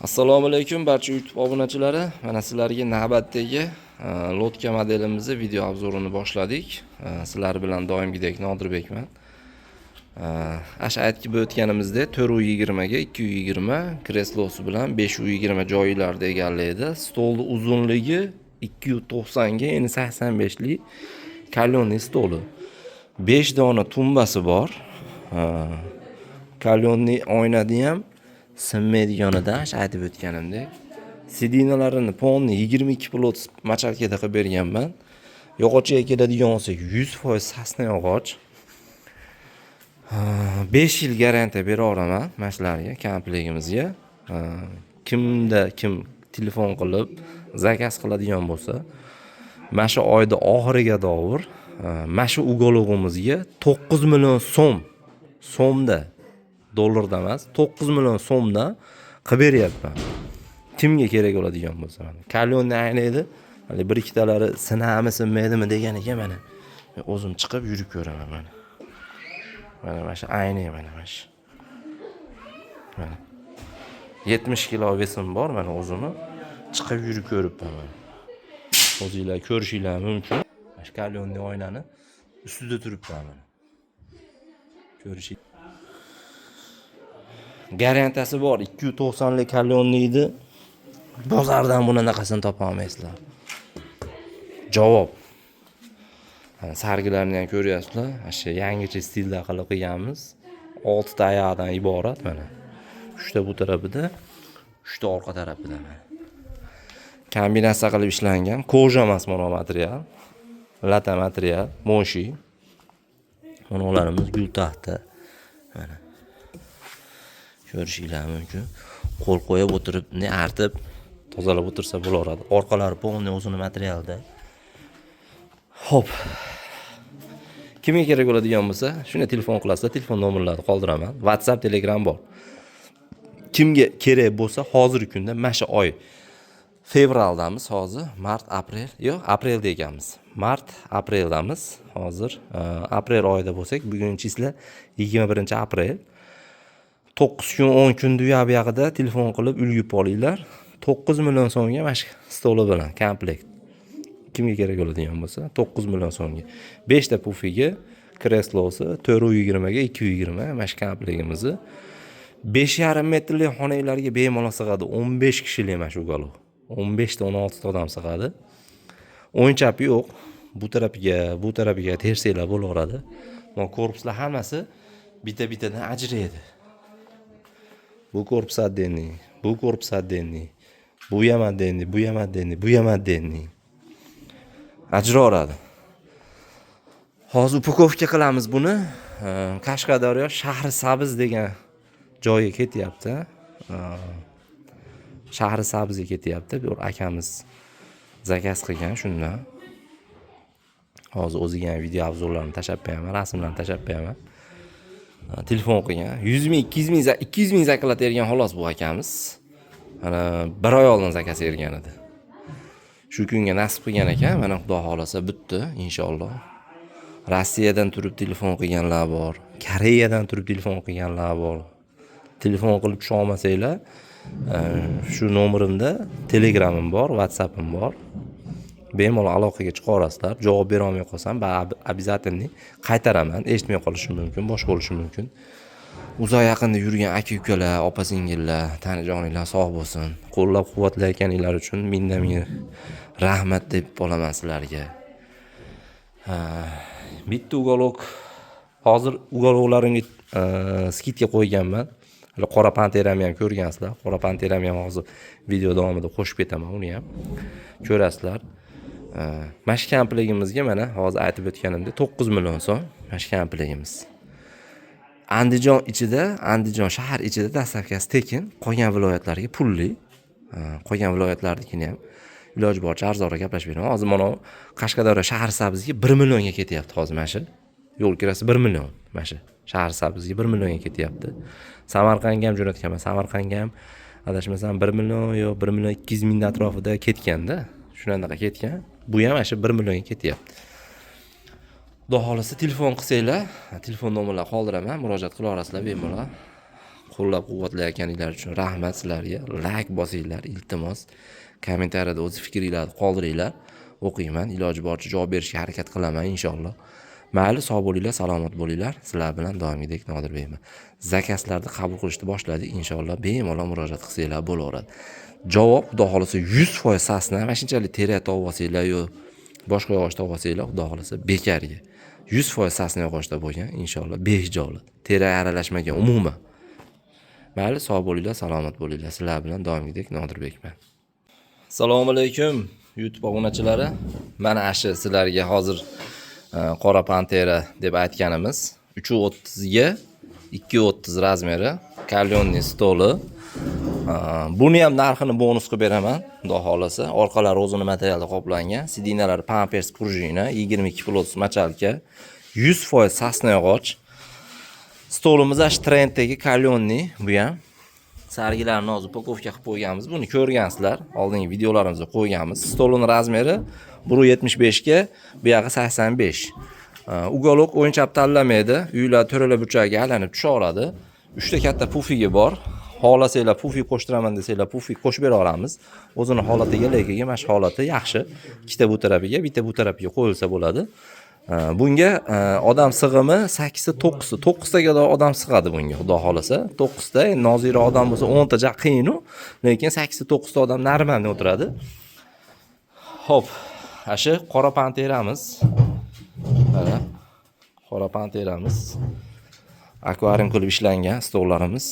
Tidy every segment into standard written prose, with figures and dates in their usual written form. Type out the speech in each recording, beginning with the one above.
Assalomu alaykum barcha YouTube obunachilari. Mana sizlarga navbatdagi lotka modelimizni video obzorini boshladik. Sizlar bilan doimgidek Nodirbekman. Asha aytib o'tganimizdek 420 ga 220 kreslosi bilan 520 joylarda egallaydi. Stolni uzunligi 290 ga endi 85 lik kalyonli stoli. 5 dona tumbasi bor. Kalyonli oynadi ham sinmaydiganidan aytib o'tganimdek sidinalarini ponni 22 plot machalkada qilib berganman. Yog'ochga keladigan bo'lsak 100% sasna yog'och. 5 yil garantiya beraveraman mana shularga, komplektimizga. Kim telefon qilib zakaz qiladigan bo'lsa, mana shu oyda oxiriga davr mana shu uголовimizga 9 million so'mda, dollarda emas, 9 million so'mdan qilib beryapman. Kimga kerak bo'ladigan bo'lsa, mana kalyonni aynaydi. Hali bir ikkitalari sinami sinmaydimi deganiga mana o'zim chiqib yurib ko'raman mana. Mana shu aynay mana shu. Mana 70 kilo vesim bor mana o'zimni chiqib yurib ko'ribman mana. O'zingizlar ko'rishinglar mumkin. Mana shu kalyonni oynani ustida turibman mana. Ko'rishing. Garantiyasi bor. 290 lik kalyonni edi. Bozordan bunaqasini topa olmaysizlar. Javob. Sargilarni ham ko'ryapsizlar. Mana yangicha stilda qilib qilganmiz. 6 ta oyoqdan iborat mana. 3 ta bu tarafida, 3 ta orqa tarafida mana. Kombinatsiya qilib ishlangan. Koja emas mana material. Lata material, moshi. Monolarimiz gul taxta. Mana. Ko'rishinglar mumkin. Qo'l qo'yib o'tirib, artib, tozalab o'tirsa bo'laveradi. Orqalari polni o'zini materialda. Xo'p. Kimga kerak bo'ladigan bo'lsa, shuni telefon qilasizlar, telefon nomerlarini qoldiraman. WhatsApp, Telegram bor. Kimga kerak bo'lsa, hozirgi kunda mana shu oy fevraldamiz hozir, mart, aprel, yo'q, aprel deganmiz. Mart, apreldamiz hozir. Aprel oyida bo'lsak, bugun chisla 21-aprel. 9 kun 10 kun buyog'ida telefon qilib ulgib olinglar. 9 million so'mga mana shu stoli bilan komplekt. Kimga kerak bo'ladigan bo'lsa 9 million so'mga. 5 ta pufiga, kreslosi 420 ga 220 mana shu komplektimizni 5,5 metrli xonalarga bemalol sig'adi. 15 kishilik mana shu uголов. 15 ta 16 ta odam sig'adi. O'yinchoq yo'q. Bu tarafiga tersaklar bo'laveradi. Mana korpuslar hammasi bitta-bittadan ajraydi. Bu korpus отдельный, bu korpus отдельный, bu ham отдельный, bu ham отдельный, bu ham отдельный. Ajraveradi. Hozir upakovka qilamiz buni. Qashqadaryo shahri Sabz degan joyga ketyapti. Shahri Sabzga ketyapti. Bir akamiz zakaz qilgan shundan. Hozir o'ziga ham video obzorlarini tashab qo'yaman, rasmlarni tashab qo'yaman. Telefon qilgan. 100 ming, 200 ming zakaz bergan xolos bu akamiz. Mana bir oy oldin zakaz bergan edi. Shu kunga nasib qilgan ekan, mana Xudo xolasa bitdi inshaalloh. Rossiyadan turib telefon qilganlar bor, Koreyadan turib telefon qilganlar bor. Telefon qilib tusha olmasanglar, shu nomerimda Telegramim bor, WhatsAppim bor. Bemalol aloqaga chiqa olasizlar. Javob bera olmay qolsam, обязательно qaytaraman. Eshitmay qolishim mumkin, boshqa bo'lishi mumkin. Uzoq yaqinda yurgan aka-ukalar, opa-singillar, tanijoninglar sog' bo'lsin. Qo'llab-quvvatlayotganinglar uchun ming rahmat deb qolaman sizlarga. Bitta uголовок hozir uголовlarimga skidga qo'yganman. Qora panteramni ham ko'rgansizlar. Qora panteramni ham hozir video davomida qo'shib ketaman, uni ham ko'rasizlar. Mana shu komplektimiizga mana hozir aytib o'tganimdek 9 million so'm mana shu komplektimiz. Andijon shahar ichida dastavkasi tekin, qolgan viloyatlarga pulli. Qolgan viloyatlarnikini ham iloji boricha arzonroq gaplashib beraman. Hozir mana Qashqadaryo shahar Sabzga 1 millionga ketyapti hozir mana shu. Yo'l kirasi 1 million mana shu. Shahar Sabzga 1 millionga ketyapti. Samarqandga ham jo'natganman. Samarqandga ham adashmasam 1 million yo 1 million 200 ming atrofida ketganda, shunaqa ketgan. Bu ham mana shu 1 millionga ketyapti. Xudo xolasa telefon qilsanglar, telefon nomerlarini qoldiraman, murojaat qila olasizlar bemalol. qo'llab-quvvatlayotganinglar uchun rahmat sizlarga. Like bosinglar, iltimos. Kommentariyada o'z fikringizni qoldiringlar. O'qiyman, iloji boricha javob berishga harakat qilaman inshaalloh. Mayli, sog' bo'linglar, salomat bo'linglar. Sizlar bilan doimgidek Nodirbekman. Zakaslarni qabul qilishni boshladik. Inshaalloh bemalol murojaat qilsanglar bo'laveradi. Javob xudo xolasa 100% sasna, mana shunchalik tera topib olsanglar yo boshqa yog'och topib olsanglar, xudo xolasa bekarga. 100% sasna yog'ochda bo'lgan, inshaalloh behijolat. Tera aralashmagan umuman. Mayli, sog' bo'linglar, salomat bo'linglar. Sizlar bilan doimgidek Nodirbekman. Assalomu alaykum YouTube obunachilari. Mana ashi sizlarga hozir qora pantera deb aytganimiz 330 ga 230 razmeri kalyonniy stoli. Buni ham narxini bonus qilib beraman, xudo xolasa. Orqalari o'zini materialda qoplangan, sidinalari Pampers prujina, 22 plus machalka, 100% sasna yog'och. Stolimiz ash trenddagi kalyonniy, bu ham sargilarni hozir upakovka qilib qo'yganmiz. Buni ko'rgansizlar, oldingi videolarimizda qo'yganmiz. Stolining razmeri 1.75 ga, bu yog'i 85. Ugolok o'yinchab tanlamaydi. Uylar to'rala burchakga aylanib tushaveradi. 3 ta katta pufigi bor. Xohlasanglar pufi qo'shtiraman desanglar pufi qo'shib bera olamiz. O'zini holatiga, lekin mana shu holati yaxshi. Ikkita bu tarafiga, bitta bu tarafiga qo'yilsa bo'ladi. Bunga odam sig'imi 8 ta 9 ta. 9 taga odam sig'adi bunga, xudo xolasa. 9 ta nozira odam bo'lsa 10 ta qiyin-u, lekin 8 ta 9 ta odam normalniy o'tiradi. Xo'p, ashi qora panteramiz. Mana qora panteramiz. Akvarium qilib ishlangan stollarimiz.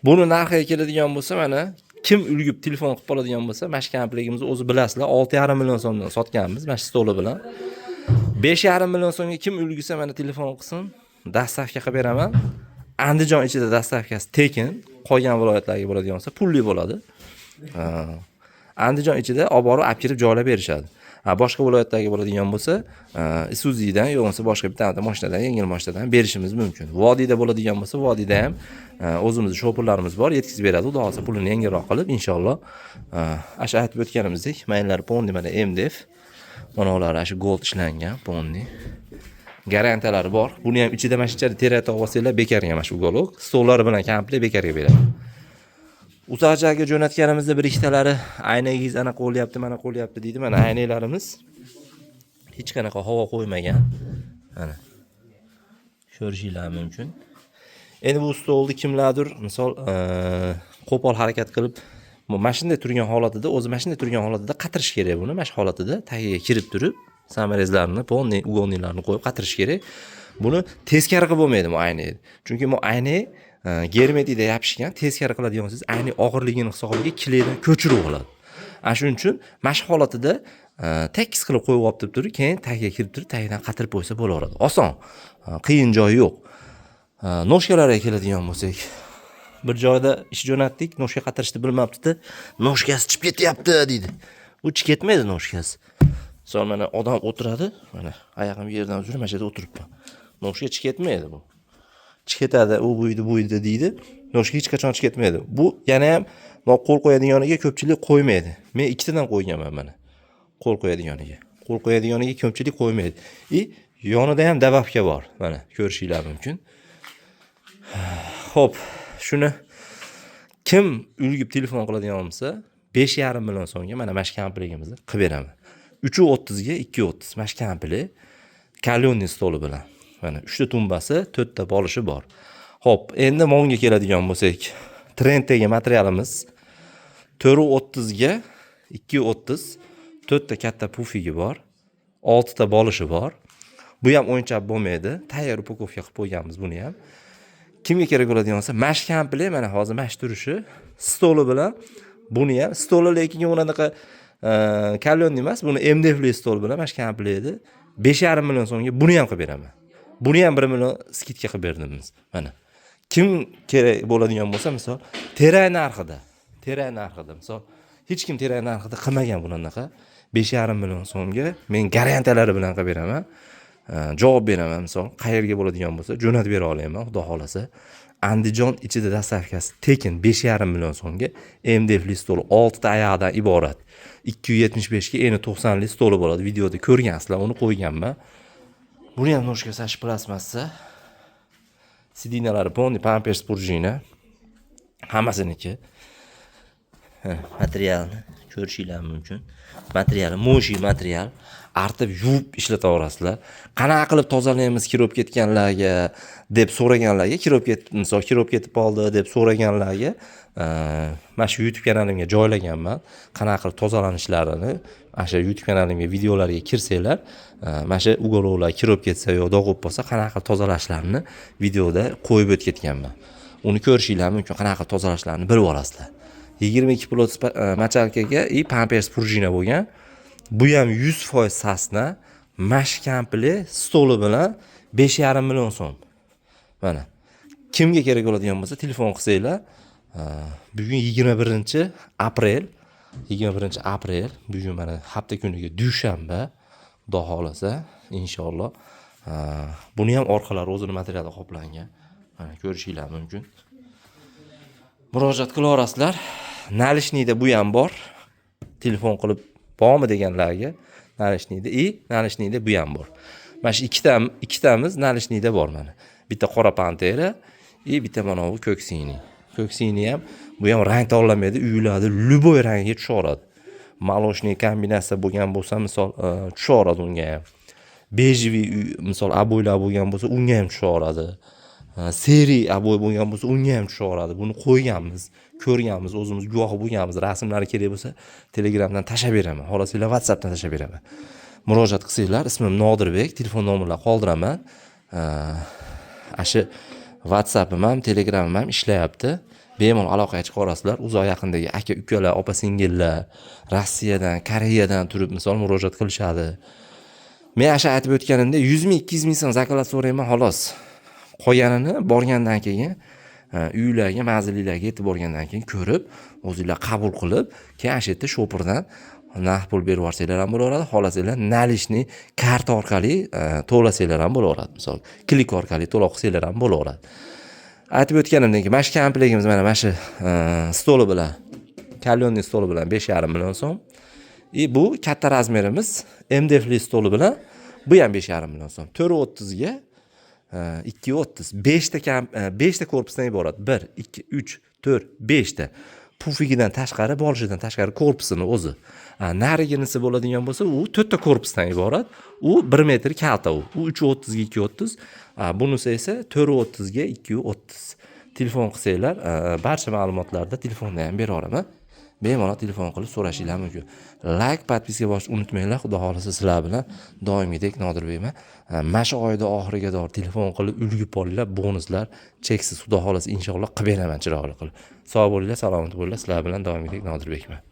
Buni narxiga keladigan bo'lsa, mana kim ulgib telefon qilib qoladigan bo'lsa, mana shu komplektimizni o'zi bilasizlar, 6,5 million so'mdan sotganmiz mana shu stoli bilan. 5,5 million so'mga kim ulgisa mana telefon qilsin, dastavka qilib beraman. Andijon ichida dastavkasi tekin, qolgan viloyatlarga bo'ladigan bo'lsa pulli bo'ladi. Andijon ichida olib borib, olib kirib joylab berishadi. Boshqa viloyatlarga bo'ladigan bo'lsa, Isuzu'dan yo'qsa boshqa bitta mashinadan, yengil mashinadan berishimiz mumkin. Vodiyda bo'ladigan bo'lsa, vodiyda ham o'zimizning shopirlarimiz bor, yetkazib beradi. Xudo xolasa pulini yengilroq qilib, inshaalloh. Ash aytib o'tganimizdek, mayinlar Ponni mana MDF. Mana ular ash gold ishlangan Ponni. Garantiyalari bor. Buni ham ichida mana shunchalik tera topib olsanglar bekarga mana shu golok. Stollari bilan komplekt bekarga beradi. Uzoqchaga jo'natganimizda bir ikkitalari aynagingiz ana qo'lyapti, mana qo'lyapti deydi. Mana aynaklarimiz hech qanaqa havo qo'ymagan. Mana ko'rishingiz mumkin. Endi bu stolni kimlardir, misol, qo'pol harakat qilib, mashinada turgan holatida, o'zi mashinada turgan holatida qatirish kerak buni. Mana shu holatida tagiga kirib turib, samarezlarni, ponni, ugonlarni qo'yib qatirish kerak. Buni teskari qilib bo'lmaydi bu aynak. Chunki bu aynak germetida yopishgan, teskari qiladigan bo'lsangiz, ayni og'irligini hisobiga kilaydan ko'chirib oladi. Ana shuning uchun mash holatida tekis qilib qo'yib olib turib, keyin tagiga kirib turib, tagidan qatirib qo'ysa bo'laveradi. Oson, qiyin joyi yo'q. Noshkalarga keladigan bo'lsak, bir joyda ish jo'natdik, noshka qatirishni bilmabdi-da, noshkasi chiqib ketyapti deydi. U chiqib ketmaydi noshkasi. So'ng mana odam o'tiradi, mana oyog'im yerdan uzrib, mana shu yerda o'tiribman. Noshka chiqib ketmaydi bu. Chiqib ketadi, u bu uyda deydi. Noshka hech qachon chiqib ketmaydi. Bu yana ham qo'l qo'yadiganiga ko'pchilik qo'ymaydi. Men ikkitadan qo'yganman mana. Qo'l qo'yadiganiga. Qo'l qo'yadiganiga ko'pchilik qo'ymaydi. Yonida ham dababka bor. Mana ko'rishingiz mumkin. Xo'p, shuni kim ulgib telefon qiladigan bo'lsa, 5,5 million so'mga mana mash komplektimizni qilib beraman. 330 ga 230 mash komplekt kalyonniy stoli bilan. Mana 3 ta tumbasi, 4 ta polishi bor. Xo'p, endi monga keladigan bo'lsak, trenddagi materialimiz 430 ga 230, 4 ta katta pufigi bor, 6 ta polishi bor. Bu ham o'yinchab bo'lmaydi. Tayyor upakovka qilib qo'yganmiz buni ham. Kimga kerak bo'ladigan bo'lsa, mash komplekt mana hozir mash turishi, stoli bilan buni ham stoli lekin unaqa kalyonniy emas, buni MDFli stol bilan mash komplektni 5,5 million so'mga buni ham qilib beraman. Buni ham 1 million skidka qilib berdimiz. Mana. Kim kerak bo'ladigan bo'lsa, misol, teray narxida, misol, hech kim teray narxida qilmagan bunaqa 5,5 million so'mga men garantiyalari bilan qilib beraman. Javob beraman, misol, qayerga bo'ladigan bo'lsa, jo'natib bera olaman, xudo xolasa. Andijon ichida dastavkasi tekin 5,5 million so'mga MDFli stol 6 ta oyoqdan iborat. 275 ga eni 90 li stoli bo'ladi. Videoda ko'rgansizlar, uni qo'yganman. Buni ham noshka sash plasmassa Sidinalari polni Pampers Purjina. Hammasiniki. Materialni ko'rishingiz mumkin. Materiali mo'shi material. Artib yuvib ishlataverasizlar. Qanaqa qilib tozalaymiz kirib ketganlarga deb so'raganlarga, kirib ketib qoldi deb so'raganlarga mana shu YouTube kanalimga joylaganman. Qanaqa qilib tozalanishlarini mana shu YouTube kanalimga videolarga kirsanglar, mana shu ugorovlar kirib ketsa yo dog'ib bo'lsa, qanaqa qilib tozalashlarini videoda qo'yib o'tganman. Uni ko'rishingiz mumkin, qanaqa qilib tozalashlarini bilib olasizlar. 22 plot machalkaga и Pampers Purjina bo'lgan. Bu ham 100% sasna, mash kompli stoli bilan 5,5 million so'm. Mana. Kimga kerak bo'ladigan bo'lsa, telefon qilsanglar, bugun 21 aprel, bugun mana hafta kuniga dushanba, xudo xolasa, inshaalloh. Buni ham orqalari o'zini materialda qoplangan. Mana ko'rishingiz mumkin. Murojaat qilaverasizlar. Nalishnikda bu ham bor. Telefon qilib bormi deganlarga nalishnikda bu ham bor. Mana shu ikkitamiz nalishnikda bor mana. Bitta qora Pantera, bitta mana bu ko'ksini. Ko'ksini ham bu ham rang tanlamaydi, uylarni любой rangga tushaveradi. Maloshniy kombinatsiya bo'lgan bo'lsa, misol tushaveradi unga ham. Bejviy misol aboylar bo'lgan bo'lsa, unga ham tushaveradi. Seri aboy bo'lgan bo'lsa, unga ham tushaveradi. Buni qo'yganmiz, ko'rganmiz, o'zimiz guvohi bo'lganmiz. Rasmlari kerak bo'lsa, Telegramdan tashab beraman. Xolasizlar, WhatsAppdan tashab beraman. Murojaat qilsanglar, ismim Nodirbek, telefon nomerlarini qoldiraman. Shu WhatsAppim ham, Telegramim ham ishlayapti. Bemalol aloqaga chiqa olasizlar. Uzoq yaqindagi aka-ukalar, opa-singillar, Rossiyadan, Koreyadan turib misol murojaat qilishadi. Men asha aytib o'tganimda 100 ming, 200 ming so'm zakolat so'rayman, xolos. Qolganini borgandan keyin uylarga, manzillarga yetib borgandan keyin ko'rib, o'zingizlar qabul qilib, keyin asha yerda shopirdan naqd pul berib yuborsanglar ham bo'laveradi. Xohlasanglar nalishni karta orqali to'lasanglar ham bo'laveradi. Misol, klik orqali to'lab qilsanglar ham bo'laveradi. Aytib o'tganimdan keyin mana shu komplektimiz mana shu stoli bilan, kalyonning stoli bilan 5,5 million so'm. Bu katta razmerimiz MDFli stoli bilan bu ham 5,5 million so'm. 430 ga 230 5 ta korpusdan iborat. 1 2 3 4 5 ta. Pufigidan tashqari, bolishidan tashqari korpusini o'zi. Nariginisi bo'ladigan bo'lsa, u 4 ta korpusdan iborat. U 1 metr kalta u. U 330 ga 230. Bunisi esa 430 ga 230. Telefon qilsanglar, barcha ma'lumotlarni telefonda ham beraveraman. Bemalol telefon qilib so'rashingiz mumkin. Like, podpiska bosishni unutmanglar. Xudo xolasa sizlar bilan doimiydek Nodirbekman. Mana shu oyda oxiriga doğru telefon qilib ulgib olinglar, bonuslar cheksiz. Xudo xolasa inshaalloh qilib beraman chiroyli qilib. Sog' bo'linglar, salomat bo'linglar. Sizlar bilan doimiydek Nodirbekman.